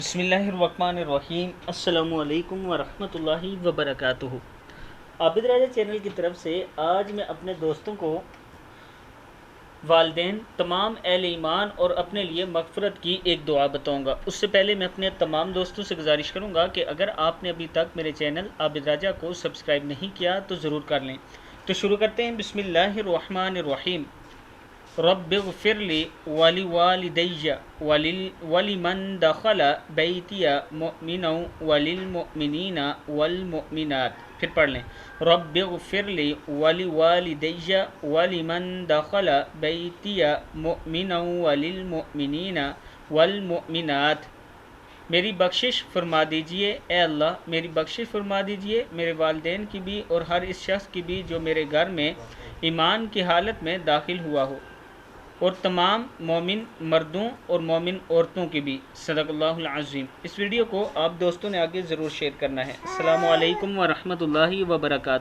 بسم اللہ الرحمن الرحیم۔ السلام علیکم ورحمۃ اللہ وبرکاتہ۔ عابد راجہ چینل کی طرف سے آج میں اپنے دوستوں کو، والدین، تمام اہل ایمان اور اپنے لیے مغفرت کی ایک دعا بتاؤں گا۔ اس سے پہلے میں اپنے تمام دوستوں سے گزارش کروں گا کہ اگر آپ نے ابھی تک میرے چینل عابد راجہ کو سبسکرائب نہیں کیا تو ضرور کر لیں۔ تو شروع کرتے ہیں۔ بسم اللہ الرحمن الرحیم۔ رب اغفر لی ولوالدی ولمن دخل بیتی مؤمنا وللمؤمنین والمؤمنات۔ پھر پڑھ لیں۔ رب اغفر لی ولوالدی ولمن دخل بیتی مؤمنا وللمؤمنین والمؤمنات۔ میری بخشش فرما دیجئے، اے اللہ میری بخشش فرما دیجئے میرے والدین کی بھی اور ہر اس شخص کی بھی جو میرے گھر میں ایمان کی حالت میں داخل ہوا ہو، اور تمام مومن مردوں اور مومن عورتوں کی بھی۔ صدق اللہ العظیم۔ اس ویڈیو کو آپ دوستوں نے آگے ضرور شیئر کرنا ہے۔ السلام علیکم ورحمۃ اللہ وبرکاتہ۔